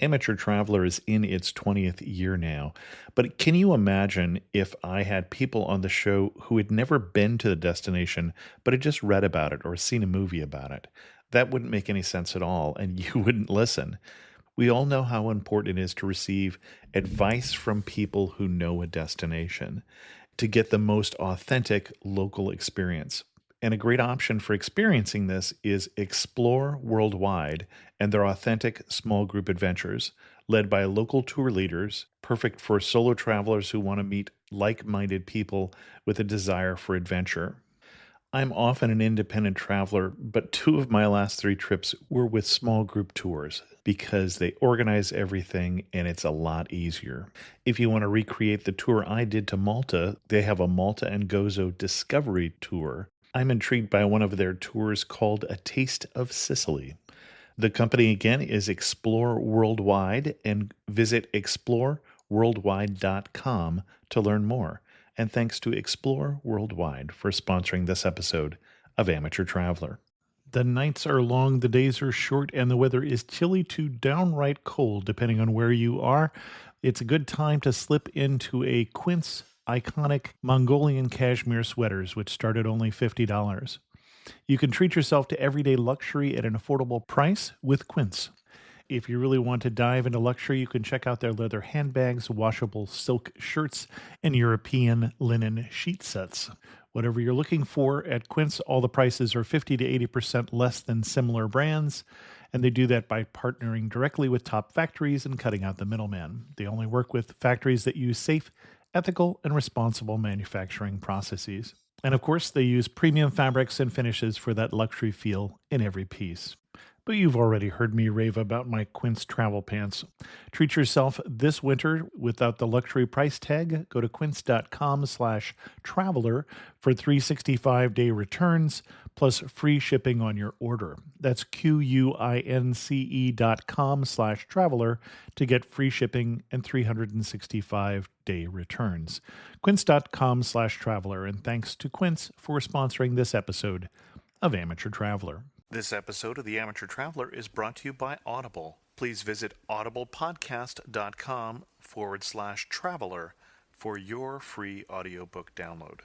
Amateur Traveler is in its 20th year now, but can you imagine if I had people on the show who had never been to the destination, but had just read about it or seen a movie about it? That wouldn't make any sense at all, and you wouldn't listen. We all know how important it is to receive advice from people who know a destination to get the most authentic local experience. And a great option for experiencing this is Explore Worldwide and their authentic small group adventures, led by local tour leaders, perfect for solo travelers who want to meet like minded people with a desire for adventure. I'm often an independent traveler, but two of my last three trips were with small group tours because they organize everything and it's a lot easier. If you want to recreate the tour I did to Malta, they have a Malta and Gozo Discovery Tour. I'm intrigued by one of their tours called A Taste of Sicily. The company again is Explore Worldwide, and visit exploreworldwide.com to learn more. And thanks to Explore Worldwide for sponsoring this episode of Amateur Traveler. The nights are long, the days are short, and the weather is chilly to downright cold, depending on where you are. It's a good time to slip into a Quince iconic Mongolian cashmere sweaters, which start at only $50. You can treat yourself to everyday luxury at an affordable price with Quince. If you really want to dive into luxury, you can check out their leather handbags, washable silk shirts, and European linen sheet sets. Whatever you're looking for at Quince, all the prices are 50 to 80% less than similar brands, and they do that by partnering directly with top factories and cutting out the middleman. They only work with factories that use safe, ethical, and responsible manufacturing processes. And of course, they use premium fabrics and finishes for that luxury feel in every piece. But you've already heard me rave about my Quince travel pants. Treat yourself this winter without the luxury price tag. Go to quince.com/traveler for 365-day returns plus free shipping on your order. That's QUINCE.com/traveler to get free shipping and 365-day returns. Quince.com/traveler. And thanks to Quince for sponsoring this episode of Amateur Traveler. This episode of The Amateur Traveler is brought to you by Audible. Please visit audiblepodcast.com/traveler for your free audiobook download.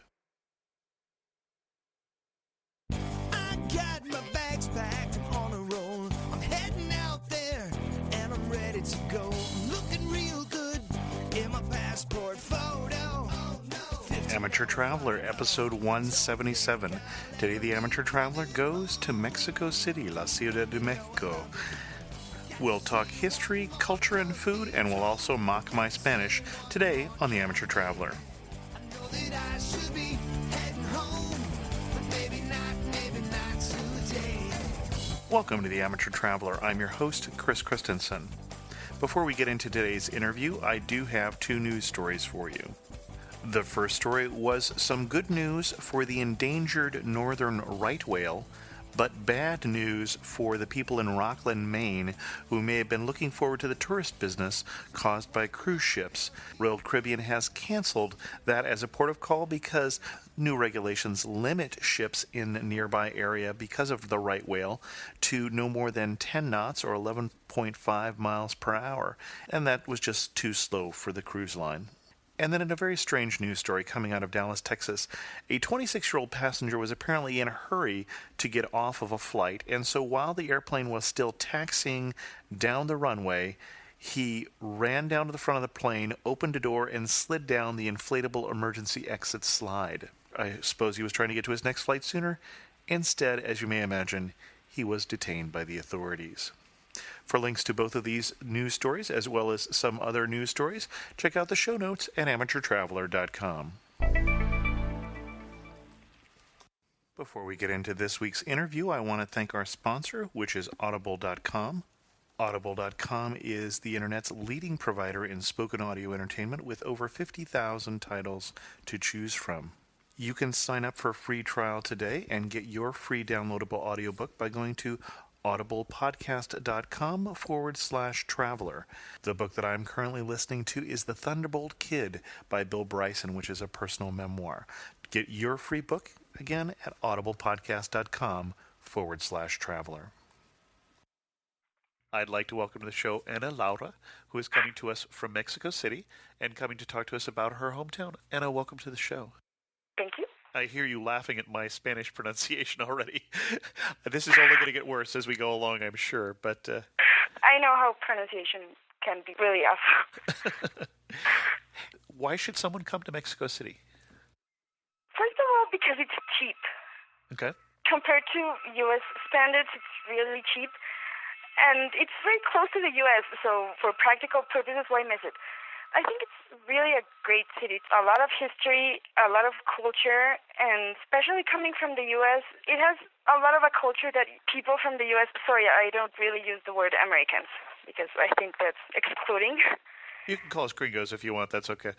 I got my bags packed on a roll. I'm heading out there and I'm ready to go. I'm looking real good in my passport photo. Amateur Traveler, episode 177. Today, the Amateur Traveler goes to Mexico City, La Ciudad de Mexico. We'll talk history, culture, and food, and we'll also mock my Spanish today on the Amateur Traveler. I know that I should be heading home, but maybe not today. Welcome to the Amateur Traveler. I'm your host, Chris Christensen. Before we get into today's interview, I do have two news stories for you. The first story was some good news for the endangered northern right whale, but bad news for the people in Rockland, Maine, who may have been looking forward to the tourist business caused by cruise ships. Royal Caribbean has canceled that as a port of call because new regulations limit ships in the nearby area because of the right whale to no more than 10 knots or 11.5 miles per hour, and that was just too slow for the cruise line. And then in a very strange news story coming out of Dallas, Texas, a 26-year-old passenger was apparently in a hurry to get off of a flight, and so while the airplane was still taxiing down the runway, he ran down to the front of the plane, opened a door, and slid down the inflatable emergency exit slide. I suppose he was trying to get to his next flight sooner. Instead, as you may imagine, he was detained by the authorities. For links to both of these news stories, as well as some other news stories, check out the show notes at amateurtraveler.com. Before we get into this week's interview, I want to thank our sponsor, which is audible.com. Audible.com is the internet's leading provider in spoken audio entertainment with over 50,000 titles to choose from. You can sign up for a free trial today and get your free downloadable audiobook by going to audiblepodcast.com/traveler. The book that I'm currently listening to is The Thunderbolt Kid by Bill Bryson, which is a personal memoir. Get your free book, again, at audiblepodcast.com/traveler. I'd like to welcome to the show Ana Laura, who is coming to us from Mexico City and coming to talk to us about her hometown. Ana, welcome to the show. Thank you. I hear you laughing at my Spanish pronunciation already. This is only going to get worse as we go along, I'm sure, but... I know how pronunciation can be really awful. Why should someone come to Mexico City? First of all, because it's cheap. Okay. Compared to U.S. standards, it's really cheap. And it's very close to the U.S., so for practical purposes, why miss it? I think it's really a great city. It's a lot of history, a lot of culture, and especially coming from the U.S., it has a lot of a culture that people from the U.S., sorry, I don't really use the word Americans, because I think that's excluding. You can call us gringos if you want, that's okay.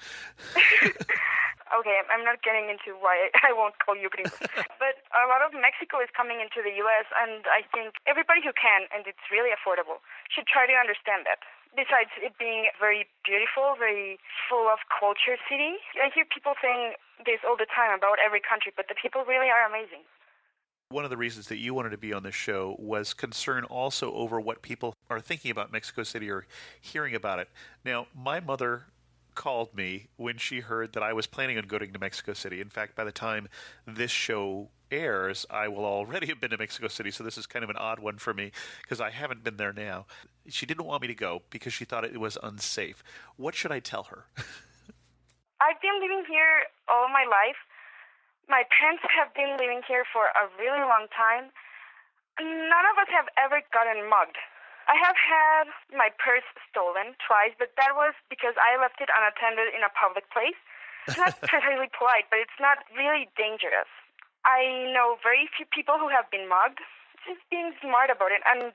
Okay, I'm not getting into why I won't call you gringos. But a lot of Mexico is coming into the U.S., and I think everybody who can, and it's really affordable, should try to understand that. Besides it being very beautiful, very full of culture city, I hear people saying this all the time about every country, but the people really are amazing. One of the reasons that you wanted to be on this show was concern also over what people are thinking about Mexico City or hearing about it. Now, my mother called me when she heard that I was planning on going to Mexico City. In fact, by the time this show airs, I will already have been to Mexico City, so this is kind of an odd one for me because I haven't been there now. She didn't want me to go because she thought it was unsafe. What should I tell her? I've been living here all my life. My parents have been living here for a really long time. None of us have ever gotten mugged. I have had my purse stolen twice, but that was because I left it unattended in a public place. It's not particularly polite, but it's not really dangerous. I know very few people who have been mugged. Just being smart about it. And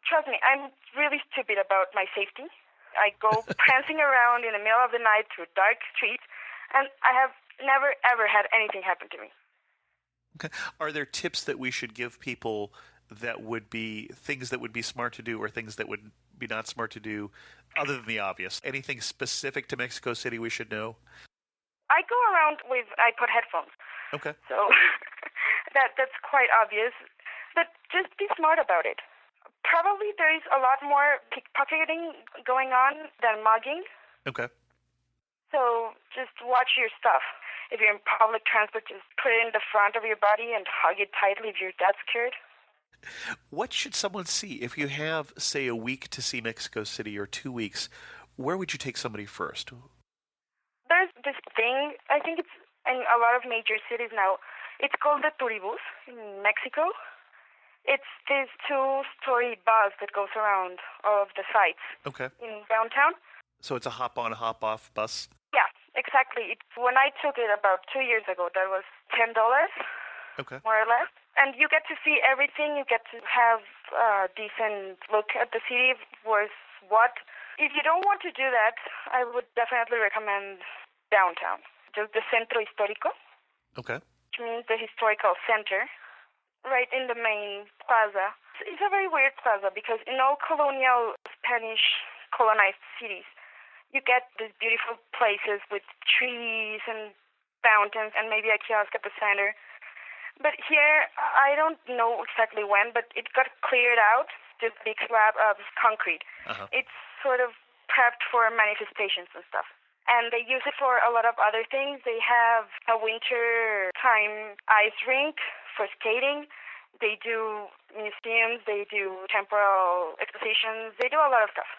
trust me, I'm really stupid about my safety. I go prancing around in the middle of the night through dark streets, and I have never, ever had anything happen to me. Okay. Are there tips that we should give people that would be things that would be smart to do or things that would be not smart to do other than the obvious? Anything specific to Mexico City we should know? I go around with iPod headphones. Okay. So that's quite obvious. But just be smart about it. Probably there is a lot more pickpocketing going on than mugging. Okay. So just watch your stuff. If you're in public transport, just put it in the front of your body and hug it tightly if you're that scared. What should someone see? If you have, say, a week to see Mexico City or 2 weeks, where would you take somebody first? There's this thing, I think it's in a lot of major cities now. It's called the Turibus in Mexico. It's this 2-story bus that goes around all of the sites in downtown. So it's a hop-on, hop-off bus? Yeah, exactly. When I took it about 2 years ago, that was $10, more or less. And you get to see everything. You get to have a decent look at the city, worth what. If you don't want to do that, I would definitely recommend downtown, just the Centro Histórico, which means the historical center, right in the main plaza. It's a very weird plaza because in all colonial Spanish colonized cities, you get these beautiful places with trees and fountains and maybe a kiosk at the center. But here, I don't know exactly when, but it got cleared out, this big slab of concrete. It's sort of prepped for manifestations and stuff. And they use it for a lot of other things. They have a winter time ice rink for skating. They do museums. They do temporal expositions. They do a lot of stuff.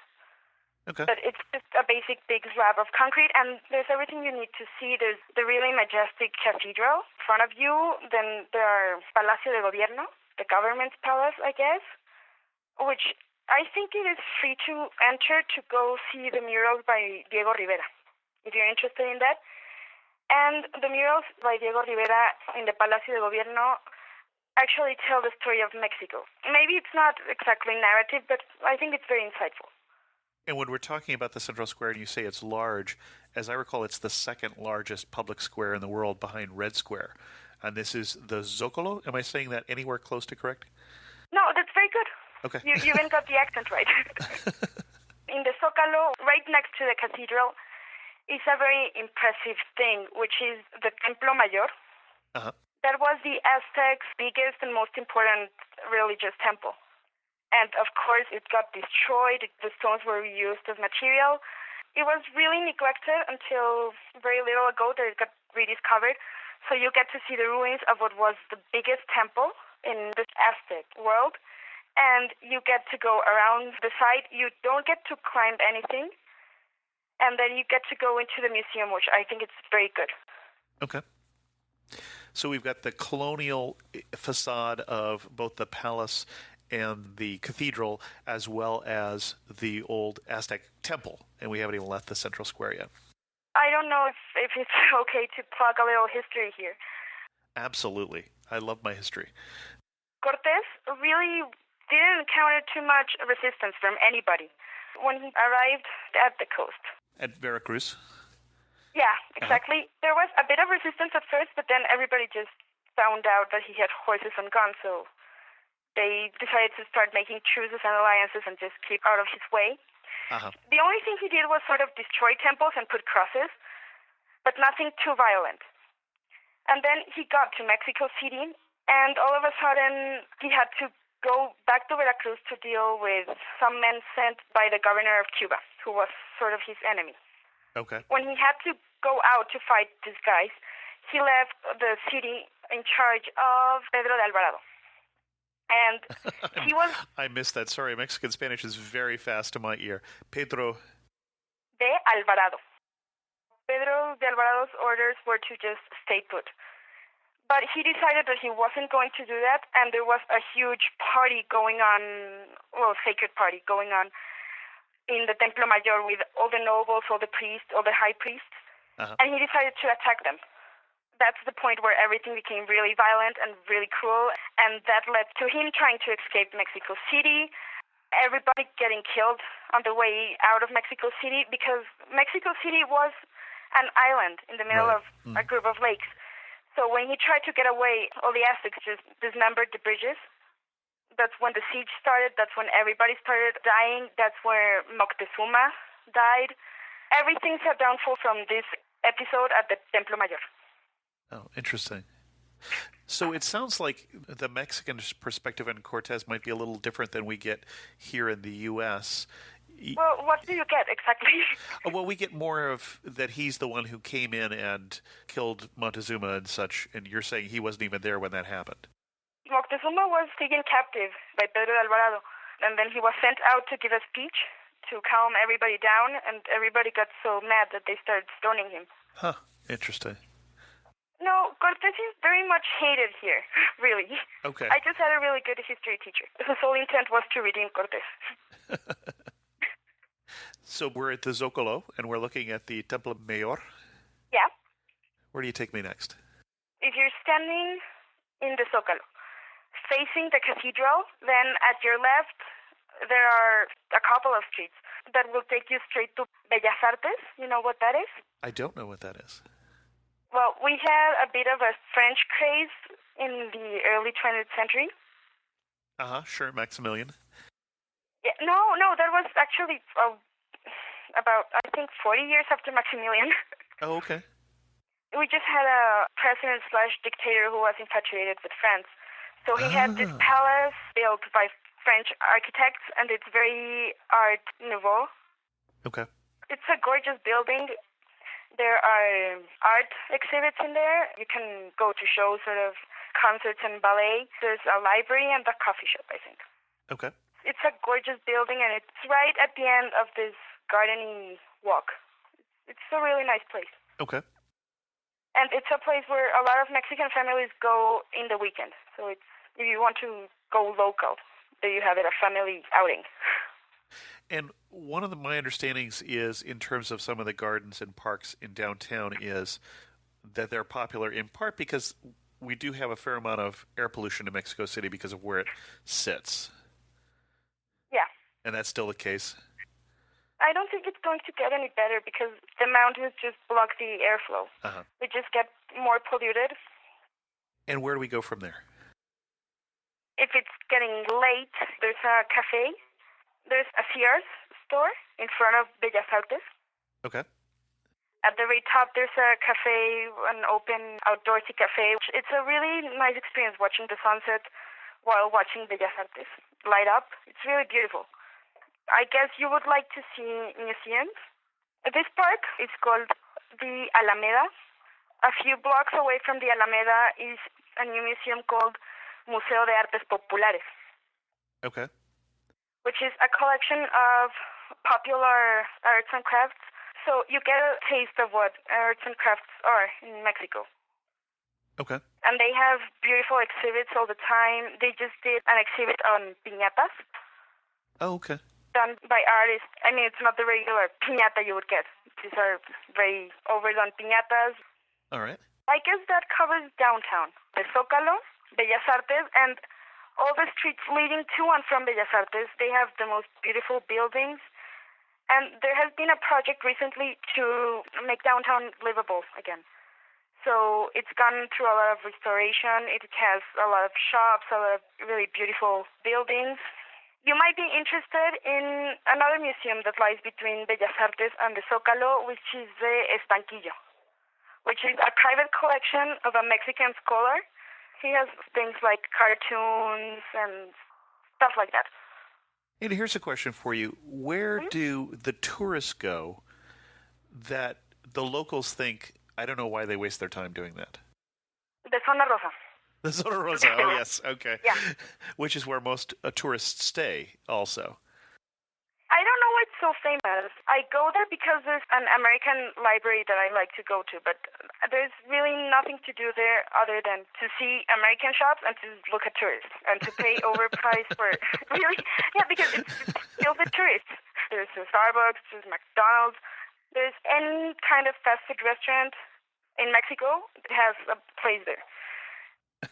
But it's just a basic big slab of concrete, and there's everything you need to see. There's the really majestic cathedral in front of you. Then there are Palacio de Gobierno, the government's palace, I guess, which I think it is free to enter to go see the murals by Diego Rivera, if you're interested in that. And the murals by Diego Rivera in the Palacio de Gobierno actually tell the story of Mexico. Maybe it's not exactly narrative, but I think it's very insightful. And when we're talking about the Central Square and you say it's large, as I recall, it's the second largest public square in the world behind Red Square. And this is the Zocalo? Am I saying that anywhere close to correct? No, that's very good. Okay. You even got the accent right. In the Zocalo, right next to the cathedral, is a very impressive thing, which is the Templo Mayor. That was the Aztecs' biggest and most important religious temple. And of course, it got destroyed. The stones were reused as material. It was really neglected until very little ago that it got rediscovered. So you get to see the ruins of what was the biggest temple in the Aztec world. And you get to go around the site. You don't get to climb anything. And then you get to go into the museum, which I think it's very good. Okay. So we've got the colonial facade of both the palace and the cathedral, as well as the old Aztec temple. And we haven't even left the central square yet. I don't know if it's okay to plug a little history here. Absolutely. I love my history. Cortés really didn't encounter too much resistance from anybody when he arrived at the coast. At Veracruz? Yeah, exactly. There was a bit of resistance at first, but then everybody just found out that he had horses and guns, so they decided to start making truces and alliances and just keep out of his way. The only thing he did was sort of destroy temples and put crosses, but nothing too violent. And then he got to Mexico City, and all of a sudden he had to go back to Veracruz to deal with some men sent by the governor of Cuba, who was sort of his enemy. Okay. When he had to go out to fight these guys, he left the city in charge of Pedro de Alvarado. And he was... I missed that. Sorry, Mexican Spanish is very fast to my ear. Pedro de Alvarado. Pedro de Alvarado's orders were to just stay put. But he decided that he wasn't going to do that, and there was a huge party going on, well, sacred party going on in the Templo Mayor with all the nobles, all the priests, all the high priests, and he decided to attack them. That's the point where everything became really violent and really cruel, and that led to him trying to escape Mexico City, everybody getting killed on the way out of Mexico City, because Mexico City was an island in the middle of a group of lakes. So when he tried to get away, all the Aztecs just dismembered the bridges. That's when the siege started. That's when everybody started dying. That's where Moctezuma died. Everything's a downfall from this episode at the Templo Mayor. Oh, interesting. So it sounds like the Mexican perspective on Cortés might be a little different than we get here in the U.S. Well, what do you get exactly? Well, we get more of that he's the one who came in and killed Montezuma and such, and you're saying he wasn't even there when that happened. Moctezuma was taken captive by Pedro de Alvarado, and then he was sent out to give a speech to calm everybody down, and everybody got so mad that they started stoning him. Huh, interesting. No, Cortés is very much hated here, really. Okay. I just had a really good history teacher. His whole intent was to redeem Cortés. So we're at the Zócalo, and we're looking at the Templo Mayor. Yeah. Where do you take me next? If you're standing in the Zócalo, facing the cathedral, then at your left, there are a couple of streets that will take you straight to Bellas Artes. You know what that is? I don't know what that is. Well, we had a bit of a French craze in the early 20th century. Sure, Maximilian. Yeah, no, that was actually about, I think, 40 years after Maximilian. Oh, okay. We just had a president/dictator who was infatuated with France. So he had this palace built by French architects, and it's very Art Nouveau. Okay. It's a gorgeous building. There are art exhibits in there. You can go to shows, sort of concerts and ballet. There's a library and a coffee shop, I think. Okay. It's a gorgeous building, and it's right at the end of this gardeny walk. It's a really nice place. Okay. And it's a place where a lot of Mexican families go in the weekend. So it's, if you want to go local, there you have it, a family outing. And one of my understandings is, in terms of some of the gardens and parks in downtown, is that they're popular in part because we do have a fair amount of air pollution in Mexico City because of where it sits. Yeah. And that's still the case? I don't think it's going to get any better because the mountains just block the airflow. We just get more polluted. And where do we go from there? If it's getting late, there's a cafe. There's a Sears store in front of Bellas Artes. Okay. At the very top, there's a cafe, an open outdoorsy cafe. It's a really nice experience watching the sunset while watching Bellas Artes light up. It's really beautiful. I guess you would like to see museums. This park is called the Alameda. A few blocks away from the Alameda is a new museum called Museo de Artes Populares. Okay. Which is a collection of popular arts and crafts. So you get a taste of what arts and crafts are in Mexico. Okay. And they have beautiful exhibits all the time. They just did an exhibit on piñatas. Oh, okay. Done by artists. I mean, it's not the regular piñata you would get. These are very overdone piñatas. All right. I guess that covers downtown. The Zócalo, Bellas Artes, and all the streets leading to and from Bellas Artes. They have the most beautiful buildings. And there has been a project recently to make downtown livable again. So it's gone through a lot of restoration. It has a lot of shops, a lot of really beautiful buildings. You might be interested in another museum that lies between Bellas Artes and the Zócalo, which is the Estanquillo, which is a private collection of a Mexican scholar. He has things like cartoons and stuff like that. And here's a question for you. Where do the tourists go that the locals think, I don't know why they waste their time doing that? The Zona Rosa. The Zona Rosa, oh yes, okay. Yeah. Which is where most tourists stay also. I don't know why it's so famous. I go there because there's an American library that I like to go to, but there's really nothing to do there other than to see American shops and to look at tourists and to pay overpriced for really, yeah, because it's filled with tourists. There's a Starbucks, there's McDonald's, there's any kind of fast food restaurant in Mexico that has a place there.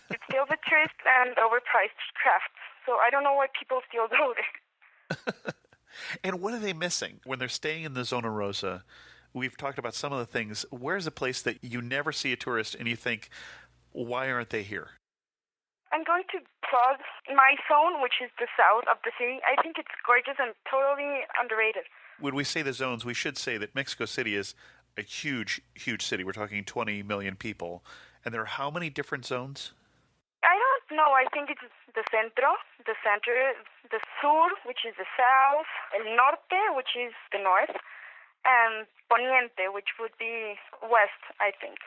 It's filled with tourists and overpriced crafts, so I don't know why people still go there. And what are they missing when they're staying in the Zona Rosa? We've talked about some of the things. Where's a place that you never see a tourist and you think, why aren't they here? I'm going to plug my zone, which is the south of the city. I think it's gorgeous and totally underrated. When we say the zones, we should say that Mexico City is a huge, huge city. We're talking 20 million people. And there are how many different zones? I don't know. I think it's the centro, the center, the sur, which is the south, el norte, which is the north, and poniente, which would be west, I think.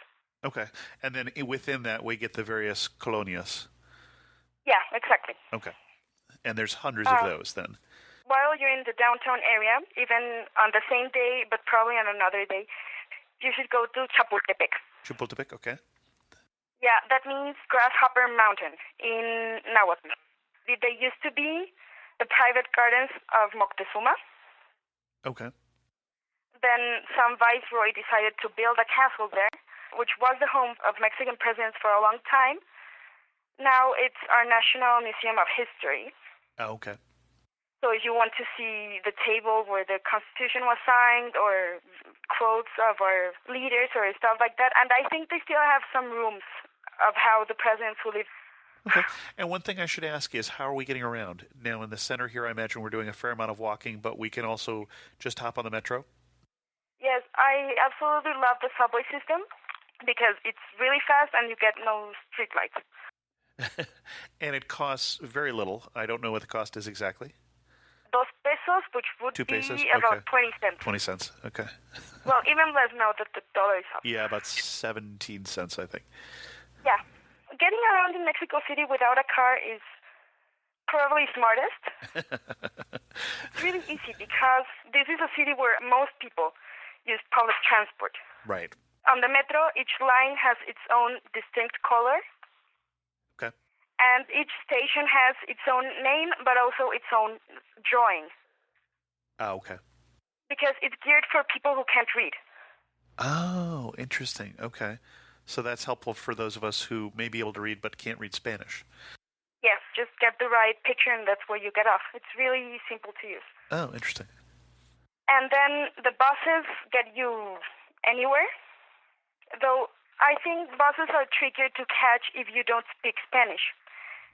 Okay. And then within that, we get the various colonias. Yeah, exactly. Okay. And there's hundreds of those then. While you're in the downtown area, even on the same day, but probably on another day, you should go to Chapultepec. Chapultepec, okay. Yeah, that means Grasshopper Mountain in Nahuatl. They used to be the private gardens of Moctezuma. Okay. Then some viceroy decided to build a castle there, which was the home of Mexican presidents for a long time. Now it's our National Museum of History. Oh, okay. So if you want to see the table where the Constitution was signed or quotes of our leaders or stuff like that, and I think they still have some rooms of how the presidents who lived. Okay. And one thing I should ask is, how are we getting around? Now in the center here, I imagine we're doing a fair amount of walking, but we can also just hop on the metro? Yes, I absolutely love the subway system because it's really fast and you get no street lights. And it costs very little. I don't know what the cost is exactly. 2 pesos, which would 2 pesos? be about Okay. 20 cents. 20 cents, okay. Well, even less now that the dollar is up. Yeah, about 17 cents, I think. Yeah. Getting around in Mexico City without a car is probably smartest. It's really easy because this is a city where most people use public transport. Right. On the metro, each line has its own distinct color. Okay. And each station has its own name, but also its own drawing. Oh, okay. Because it's geared for people who can't read. Oh, interesting. Okay. So that's helpful for those of us who may be able to read but can't read Spanish. Yes, just get the right picture and that's where you get off. It's really simple to use. Oh, interesting. And then the buses get you anywhere. Though I think buses are trickier to catch if you don't speak Spanish.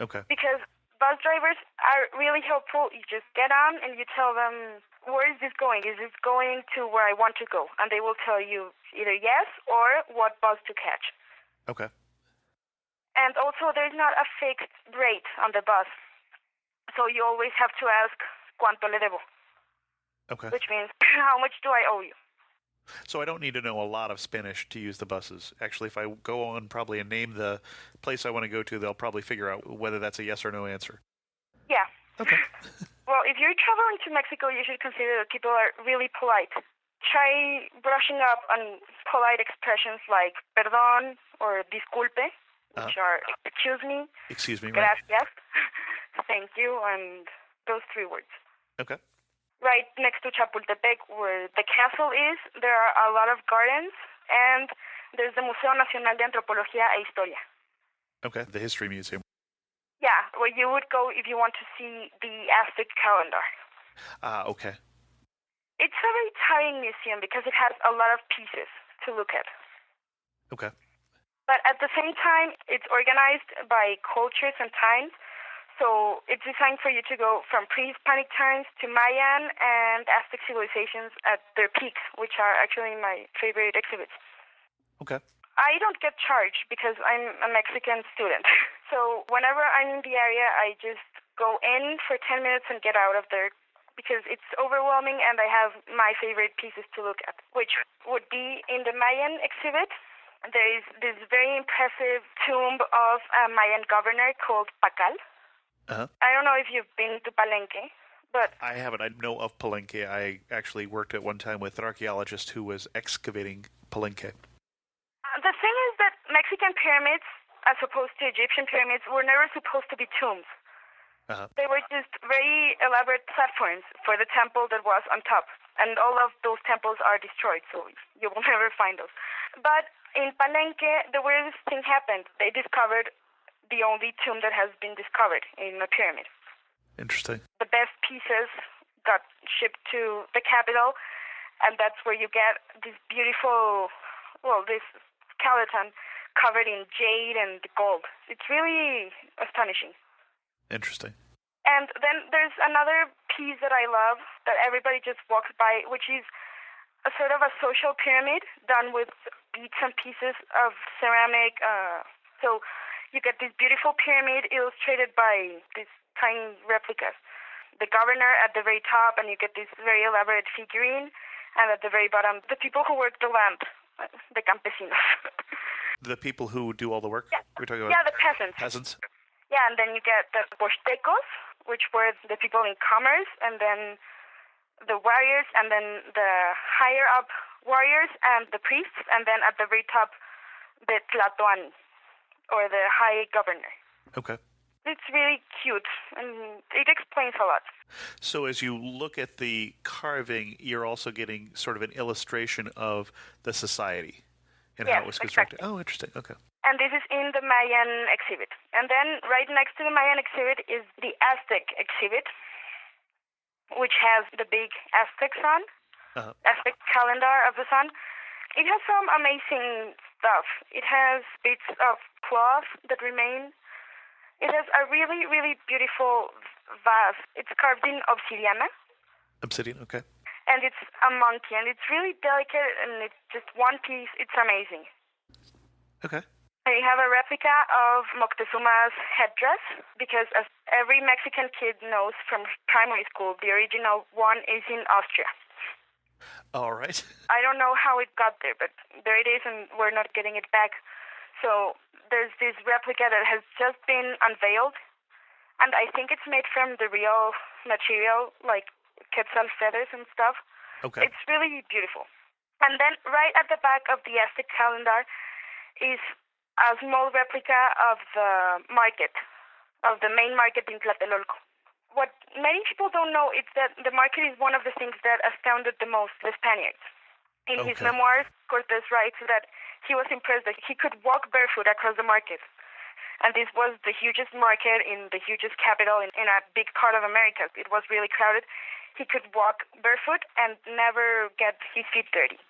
Okay. Because bus drivers are really helpful. You just get on and you tell them, where is this going? Is this going to where I want to go? And they will tell you either yes or what bus to catch. Okay. And also, there's not a fixed rate on the bus. So you always have to ask, ¿cuánto le debo? Okay. Which means, how much do I owe you? So I don't need to know a lot of Spanish to use the buses. Actually, if I go on probably and name the place I want to go to, they'll probably figure out whether that's a yes or no answer. Yeah. Okay. Well, if you're traveling to Mexico, you should consider that people are really polite. Try brushing up on polite expressions like perdón or disculpe, which are excuse me, right? Gracias, thank you, and those 3 words. Okay. Right next to Chapultepec, where the castle is, there are a lot of gardens, and there's the Museo Nacional de Antropología e Historia. Okay, the History Museum. Yeah, where you would go if you want to see the Aztec calendar. Okay. It's a very tiring museum because it has a lot of pieces to look at. Okay. But at the same time, it's organized by cultures and times. So it's designed for you to go from pre-Hispanic times to Mayan and Aztec civilizations at their peaks, which are actually my favorite exhibits. Okay. I don't get charged because I'm a Mexican student. So whenever I'm in the area, I just go in for 10 minutes and get out of there because it's overwhelming and I have my favorite pieces to look at, which would be in the Mayan exhibit. There is this very impressive tomb of a Mayan governor called Pacal. I don't know if you've been to Palenque, but... I haven't. I know of Palenque. I actually worked at one time with an archaeologist who was excavating Palenque. The thing is that Mexican pyramids, as opposed to Egyptian pyramids, were never supposed to be tombs. They were just very elaborate platforms for the temple that was on top. And all of those temples are destroyed, so you will never find those. But in Palenque, the weirdest thing happened. They discovered the only tomb that has been discovered in a pyramid. Interesting. The best pieces got shipped to the capital, and that's where you get this beautiful, this skeleton covered in jade and gold. It's really astonishing. Interesting. And then there's another piece that I love that everybody just walks by, which is a sort of a social pyramid done with beads and pieces of ceramic. So you get this beautiful pyramid illustrated by these tiny replicas. The governor at the very top, and you get this very elaborate figurine, and at the very bottom, the people who work the land, the campesinos. The people who do all the work? Yeah, we're talking about the peasants. Peasants? Yeah, and then you get the Postecos, which were the people in commerce, and then the warriors, and then the higher up warriors and the priests, and then at the very top, the Tlatoani, or the high governor. Okay. It's really cute, and it explains a lot. So as you look at the carving, you're also getting sort of an illustration of the society and how it was constructed. Exactly. Oh, interesting. Okay. And this is in the Mayan exhibit. And then right next to the Mayan exhibit is the Aztec exhibit, which has the big Aztec sun, Aztec calendar of the sun. It has some amazing stuff. It has bits of cloth that remain. It has a really, really beautiful vase. It's carved in obsidian. Obsidian, okay. And it's a monkey, and it's really delicate, and it's just one piece. It's amazing. Okay. And you have a replica of Moctezuma's headdress, because as every Mexican kid knows from primary school, the original one is in Austria. All right. I don't know how it got there, but there it is, and we're not getting it back. So there's this replica that has just been unveiled, and I think it's made from the real material, like quetzal feathers and stuff. Okay. It's really beautiful. And then right at the back of the Aztec calendar is a small replica of the market, of the main market in Tlatelolco. What many people don't know is that the market is one of the things that astounded the most the Spaniards. In his memoirs, Cortés writes that he was impressed that he could walk barefoot across the market. And this was the hugest market in the hugest capital in a big part of America. It was really crowded. He could walk barefoot and never get his feet dirty.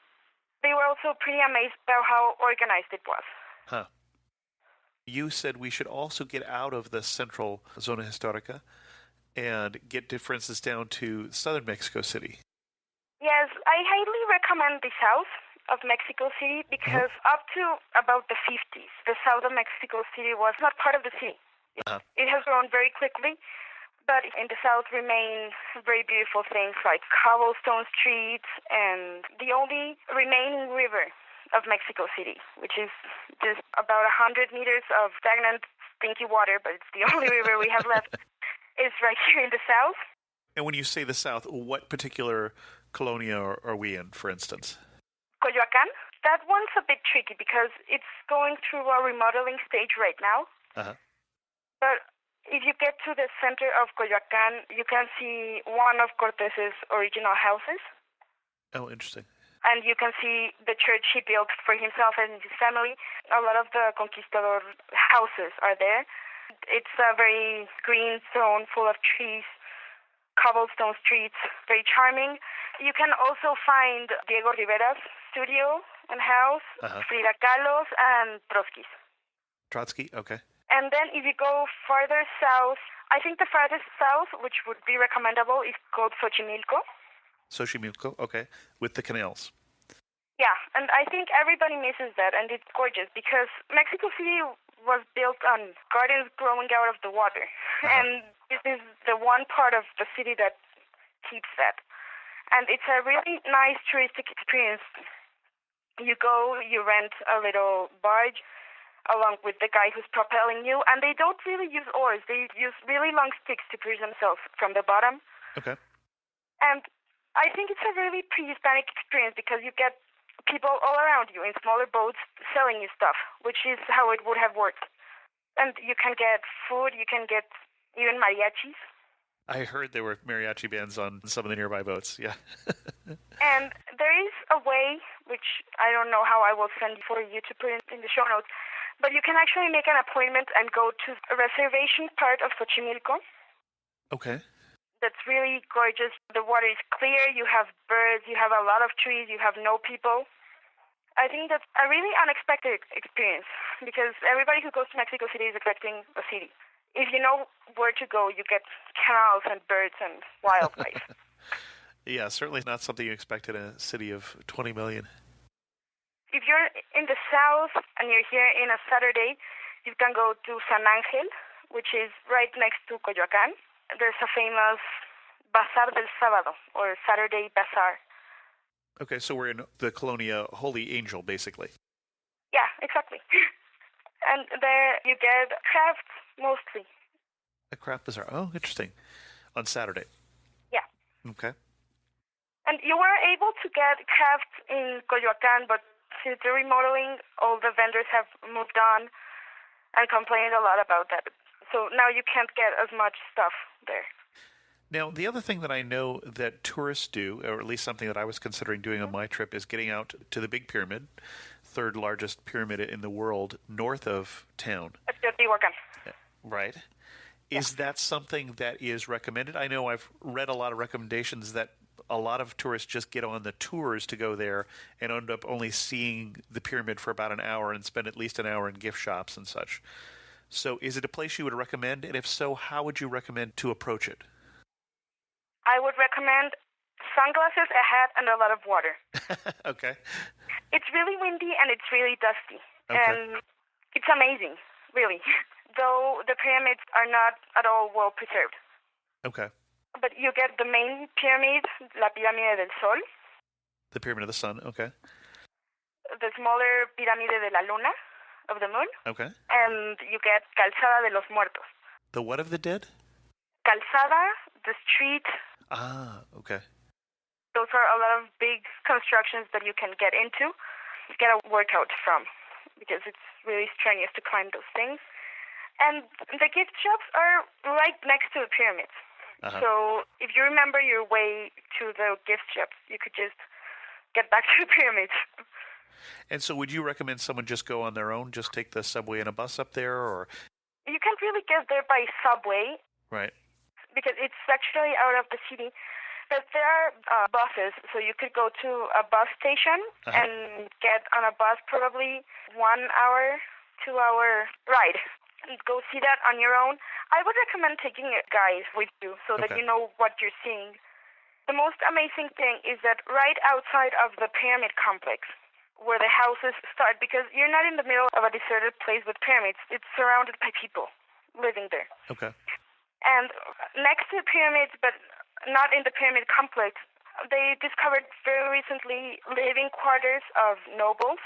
They were also pretty amazed by how organized it was. Huh. You said we should also get out of the central Zona Histórica and get differences down to southern Mexico City. Yes, I highly recommend the south. of Mexico City because up to about the 50s, the south of Mexico City was not part of the city. It has grown very quickly, but in the south remain very beautiful things like cobblestone streets and the only remaining river of Mexico City, which is just about 100 meters of stagnant, stinky water, but it's the only river we have left, is right here in the south. And when you say the south, what particular colonia are we in, for instance? Coyacan. That one's a bit tricky because it's going through a remodeling stage right now. But if you get to the center of Coyacan, you can see one of Cortés's original houses. Oh, interesting. And you can see the church he built for himself and his family. A lot of the conquistador houses are there. It's a very green zone full of trees, cobblestone streets, very charming. You can also find Diego Rivera's studio and house, Frida Kahlo's, and Trotsky's. Trotsky, okay. And then if you go farther south, I think the farthest south, which would be recommendable, is called Xochimilco. Xochimilco, okay, with the canals. Yeah, and I think everybody misses that, and it's gorgeous because Mexico City was built on gardens growing out of the water. And this is the one part of the city that keeps that. And it's a really nice touristic experience. You go, you rent a little barge along with the guy who's propelling you, and they don't really use oars. They use really long sticks to push themselves from the bottom. Okay. And I think it's a really pre-Hispanic experience because you get people all around you in smaller boats selling you stuff, which is how it would have worked. And you can get food, you can get even mariachis. I heard there were mariachi bands on some of the nearby boats, yeah. And there is a way, which I don't know how I will send for you to put in the show notes, but you can actually make an appointment and go to a reservation part of Xochimilco. Okay. That's really gorgeous. The water is clear, you have birds, you have a lot of trees, you have no people. I think that's a really unexpected experience because everybody who goes to Mexico City is expecting a city. If you know where to go, you get canals and birds and wildlife. Yeah, certainly not something you expect in a city of 20 million. If you're in the south and you're here in a Saturday, you can go to San Ángel, which is right next to Coyoacán. There's a famous Bazar del Sábado, or Saturday Bazaar. Okay, so we're in the Colonia Holy Angel, basically. Yeah, exactly. And there you get crafts, mostly. A craft bazaar. Oh, interesting. On Saturday. Yeah. Okay. And you were able to get crafts in Coyoacán, but since the remodeling, all the vendors have moved on and complained a lot about that. So now you can't get as much stuff there. Now, the other thing that I know that tourists do, or at least something that I was considering doing on my trip, is getting out to the Big Pyramid, third largest pyramid in the world, north of town. It's Teotihuacan. Right. Yeah. Is that something that is recommended? I know I've read a lot of recommendations that a lot of tourists just get on the tours to go there and end up only seeing the pyramid for about an hour and spend at least an hour in gift shops and such. So is it a place you would recommend? And if so, how would you recommend to approach it? I would recommend sunglasses, a hat, and a lot of water. Okay. It's really windy and it's really dusty. Okay. And it's amazing, really. Though the pyramids are not at all well preserved. Okay. But you get the main pyramid, La Pirámide del Sol. The Pyramid of the Sun, okay. The smaller Pirámide de la Luna, of the moon. Okay. And you get Calzada de los Muertos. The what of the dead? Calzada, the street. Ah, okay. Those are a lot of big constructions that you can get into, get a workout from, because it's really strenuous to climb those things. And the gift shops are right next to the pyramids. Uh-huh. So if you remember your way to the gift shops, you could just get back to the pyramids. And so would you recommend someone just go on their own, just take the subway and a bus up there, or? You can't really get there by subway. Right. Because it's actually out of the city. But there are buses, so you could go to a bus station and get on a bus probably 1 hour, 2 hour ride. And go see that on your own. I would recommend taking a guide with you so that you know what you're seeing. The most amazing thing is that right outside of the pyramid complex, where the houses start, because you're not in the middle of a deserted place with pyramids. It's surrounded by people living there. Okay. And next to the pyramids, but not in the pyramid complex, they discovered very recently living quarters of nobles.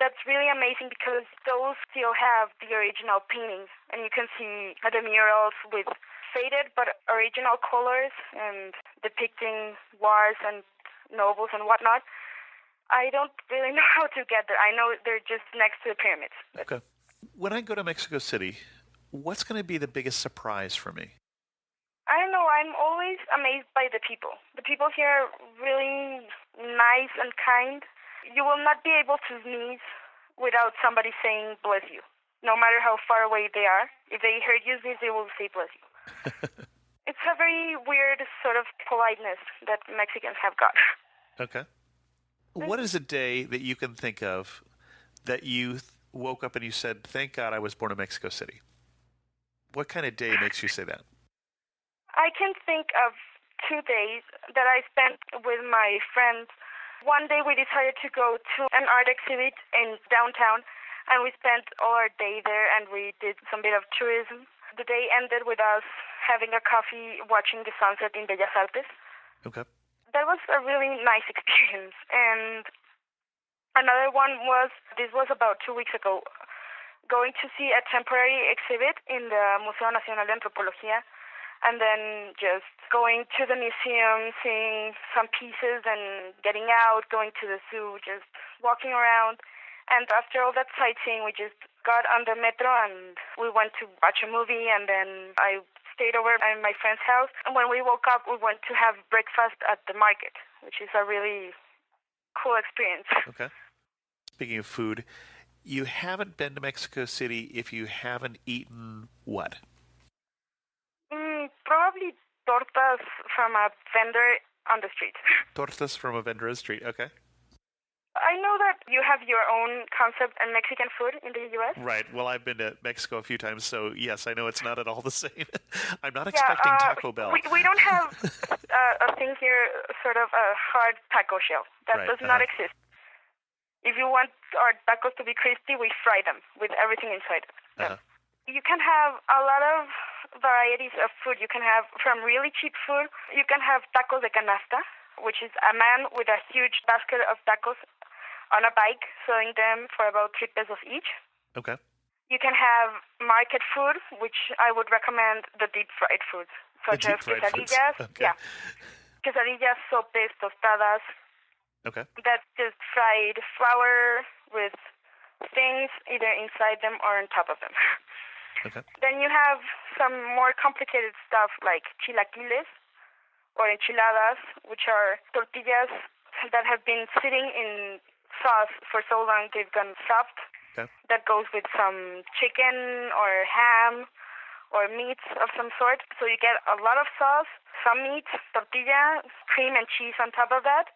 That's really amazing because those still have the original paintings, and you can see the murals with faded but original colors and depicting wars and nobles and whatnot. I don't really know how to get there. I know they're just next to the pyramids. Okay. When I go to Mexico City, what's going to be the biggest surprise for me? I don't know. I'm always amazed by the people. The people here are really nice and kind. You will not be able to sneeze without somebody saying bless you, no matter how far away they are. If they heard you sneeze, they will say bless you. It's a very weird sort of politeness that Mexicans have got. Okay. What is a day that you can think of that you woke up and you said, thank God I was born in Mexico City? What kind of day makes you say that? I can think of 2 days that I spent with my friends. One day we decided to go to an art exhibit in downtown, and we spent all our day there, and we did some bit of tourism. The day ended with us having a coffee, watching the sunset in Bellas Artes. Okay. That was a really nice experience. And another one was, this was about 2 weeks ago, going to see a temporary exhibit in the Museo Nacional de Antropología, and then just going to the museum, seeing some pieces and getting out, going to the zoo, just walking around. And after all that sightseeing, we just got on the metro and we went to watch a movie, and then I stayed over at my friend's house. And when we woke up, we went to have breakfast at the market, which is a really cool experience. Okay. Speaking of food, you haven't been to Mexico City if you haven't eaten what? Probably tortas from a vendor on the street. Tortas from a vendor on the street, okay. I know that you have your own concept in Mexican food in the U.S. Right. Well, I've been to Mexico a few times, so yes, I know it's not at all the same. I'm not expecting Taco Bell. We don't have a thing here, sort of a hard taco shell. That does not exist. If you want our tacos to be crispy, we fry them with everything inside. You can have a lot of varieties of food. You can have from really cheap food. You can have tacos de canasta, which is a man with a huge basket of tacos on a bike selling them for about 3 pesos each. Okay. You can have market food, which I would recommend the deep-fried foods, such as quesadillas. Okay. Yeah. Quesadillas, sopes, tostadas. Okay. That's just fried flour with things either inside them or on top of them. Okay. Then you have some more complicated stuff like chilaquiles or enchiladas, which are tortillas that have been sitting in sauce for so long they've gone soft. Okay. That goes with some chicken or ham or meat of some sort. So you get a lot of sauce, some meat, tortilla, cream and cheese on top of that.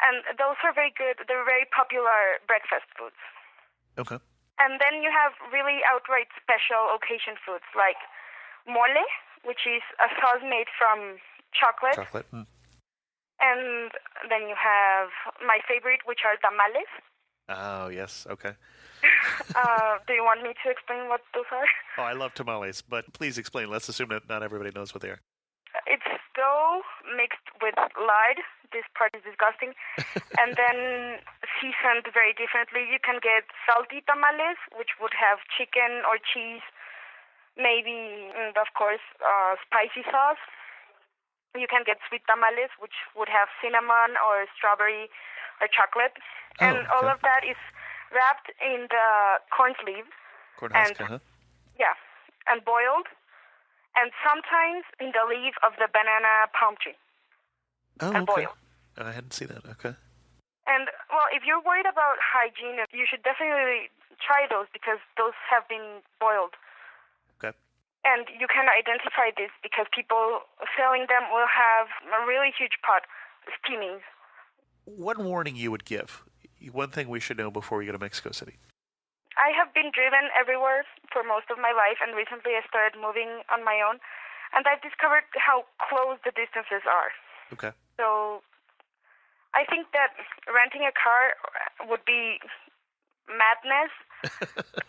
And those are very good. They're very popular breakfast foods. Okay. And then you have really outright special occasion foods like mole, which is a sauce made from chocolate. And then you have my favorite, which are tamales. Oh, yes. Okay. Do you want me to explain what those are? Oh, I love tamales, but please explain. Let's assume that not everybody knows what they are. It's dough mixed with lard. This part is disgusting. And then seasoned very differently. You can get salty tamales, which would have chicken or cheese, maybe, and of course, spicy sauce. You can get sweet tamales, which would have cinnamon or strawberry or chocolate. And all of that is wrapped in the corn sleeve. Corn husk, Yeah, and boiled. And sometimes in the leaf of the banana palm tree. Oh, and okay. Boiled. I hadn't seen that. Okay. And, well, if you're worried about hygiene, you should definitely try those because those have been boiled. Okay. And you can identify this because people selling them will have a really huge pot steaming. One warning you would give, one thing we should know before we go to Mexico City. I have been driven everywhere for most of my life, and recently I started moving on my own, and I've discovered how close the distances are. Okay. So I think that renting a car would be madness.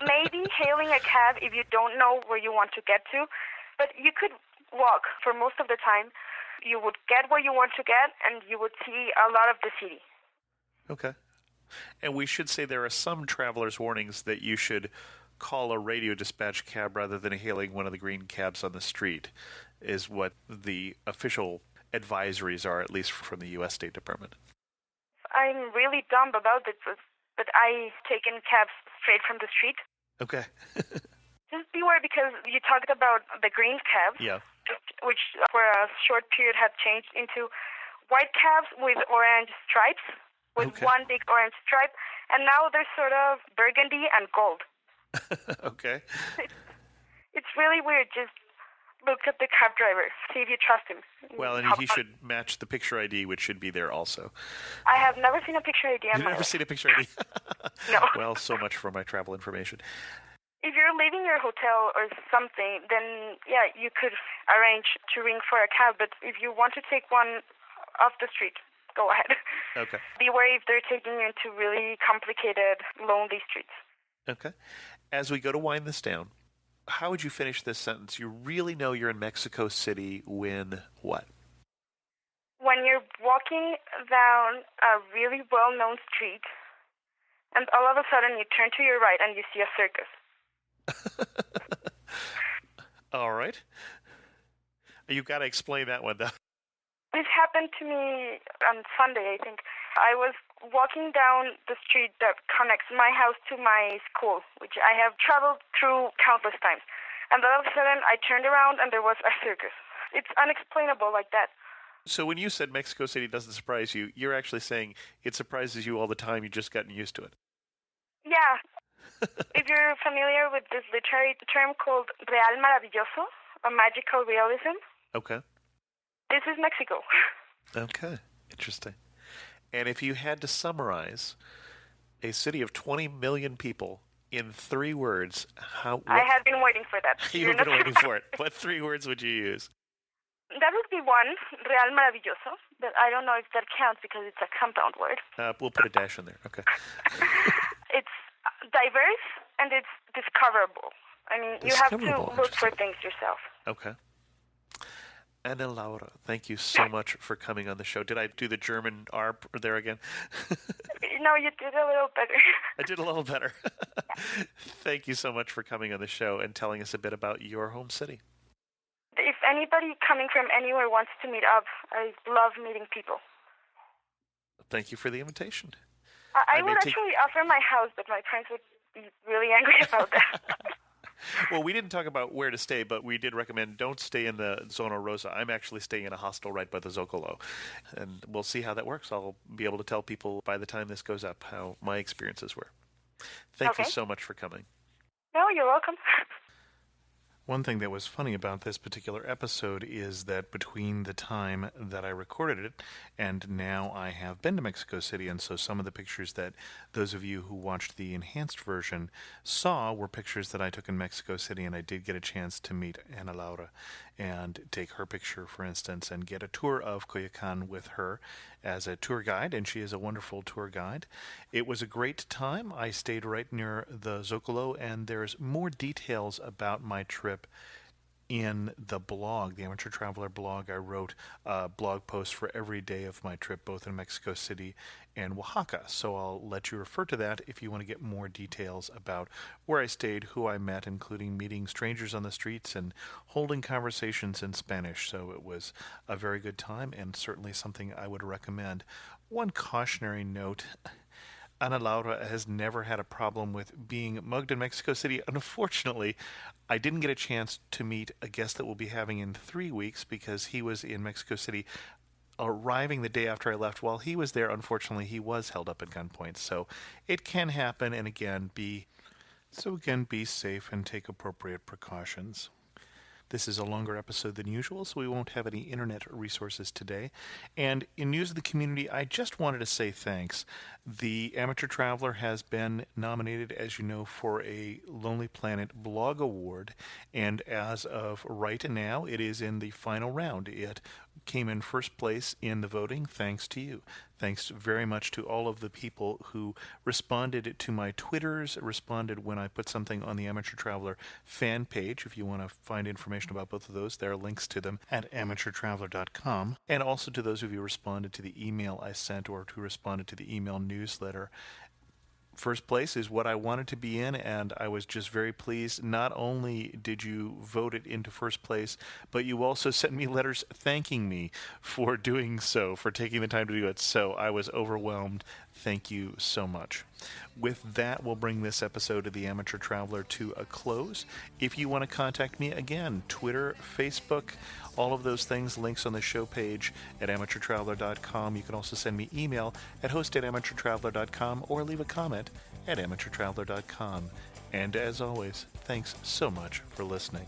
Maybe hailing a cab if you don't know where you want to get to, but you could walk for most of the time. You would get where you want to get, and you would see a lot of the city. Okay. And we should say there are some traveler's warnings that you should call a radio dispatch cab rather than hailing one of the green cabs on the street, is what the official advisories are, at least from the U.S. State Department. I'm really dumb about this, but I taken cabs straight from the street. Okay. Just beware, because you talked about the green cabs, yeah, which for a short period had changed into white cabs with orange stripes, with one big orange stripe, and now they're sort of burgundy and gold. Okay. It's really weird. Just look at the cab driver, see if you trust him. Well, and he should match the picture ID, which should be there also. I have never seen a picture ID. You've never seen a picture ID? No. Well, so much for my travel information. If you're leaving your hotel or something, then, yeah, you could arrange to ring for a cab. But if you want to take one off the street, go ahead. Okay. Beware if they're taking you into really complicated, lonely streets. Okay. As we go to wind this down, how would you finish this sentence? You really know you're in Mexico City when what? When you're walking down a really well-known street, and all of a sudden you turn to your right and you see a circus. All right. You've got to explain that one, though. This happened to me on Sunday, I think. I was walking down the street that connects my house to my school, which I have traveled through countless times. And all of a sudden, I turned around and there was a circus. It's unexplainable like that. So when you said Mexico City doesn't surprise you, you're actually saying it surprises you all the time. You've just gotten used to it. Yeah. If you're familiar with this literary term called real maravilloso, or magical realism. Okay. This is Mexico. Okay. Interesting. And if you had to summarize a city of 20 million people in 3 words, I had been waiting for that. You've been waiting for it. What 3 words would you use? That would be one, real maravilloso, but I don't know if that counts because it's a compound word. We'll put a dash in there. Okay. It's diverse and it's discoverable. I mean, you have to look for things yourself. Okay. Ana Laura, thank you so much for coming on the show. Did I do the German R there again? No, you did a little better. I did a little better. Thank you so much for coming on the show and telling us a bit about your home city. If anybody coming from anywhere wants to meet up, I love meeting people. Thank you for the invitation. I would actually offer my house, but my parents would be really angry about that. Well, we didn't talk about where to stay, but we did recommend don't stay in the Zona Rosa. I'm actually staying in a hostel right by the Zocalo, and we'll see how that works. I'll be able to tell people by the time this goes up how my experiences were. Thank you so much for coming. No, you're welcome. One thing that was funny about this particular episode is that between the time that I recorded it and now I have been to Mexico City, and so some of the pictures that those of you who watched the enhanced version saw were pictures that I took in Mexico City, and I did get a chance to meet Ana Laura and take her picture, for instance, and get a tour of Coyacan with her as a tour guide, and she is a wonderful tour guide. It was a great time. I stayed right near the Zocalo, and there's more details about my trip in the blog, the Amateur Traveler blog. I wrote a blog post for every day of my trip, both in Mexico City and Oaxaca. So I'll let you refer to that if you want to get more details about where I stayed, who I met, including meeting strangers on the streets and holding conversations in Spanish. So it was a very good time and certainly something I would recommend. One cautionary note: Ana Laura has never had a problem with being mugged in Mexico City. Unfortunately, I didn't get a chance to meet a guest that we'll be having in 3 weeks because he was in Mexico City arriving the day after I left. While he was there, unfortunately, he was held up at gunpoint. So it can happen, and again, be safe and take appropriate precautions. This is a longer episode than usual, so we won't have any internet resources today. And in news of the community, I just wanted to say thanks. The Amateur Traveler has been nominated, as you know, for a Lonely Planet Blog Award, and as of right now, it is in the final round. It came in first place in the voting thanks to you. Thanks very much to all of the people who responded to my Twitters, responded when I put something on the Amateur Traveler fan page. If you want to find information about both of those, there are links to them at amateurtraveler.com. And also to those of you who responded to the email I sent or who responded to the email newsletter. First place is what I wanted to be in, and I was just very pleased. Not only did you vote it into first place, but you also sent me letters thanking me for doing so, for taking the time to do it. So I was overwhelmed. Thank you so much. With that, we'll bring this episode of The Amateur Traveler to a close. If you want to contact me, again, Twitter, Facebook, all of those things, links on the show page at amateurtraveler.com. You can also send me email at host@amateurtraveler.com or leave a comment at amateurtraveler.com. And as always, thanks so much for listening.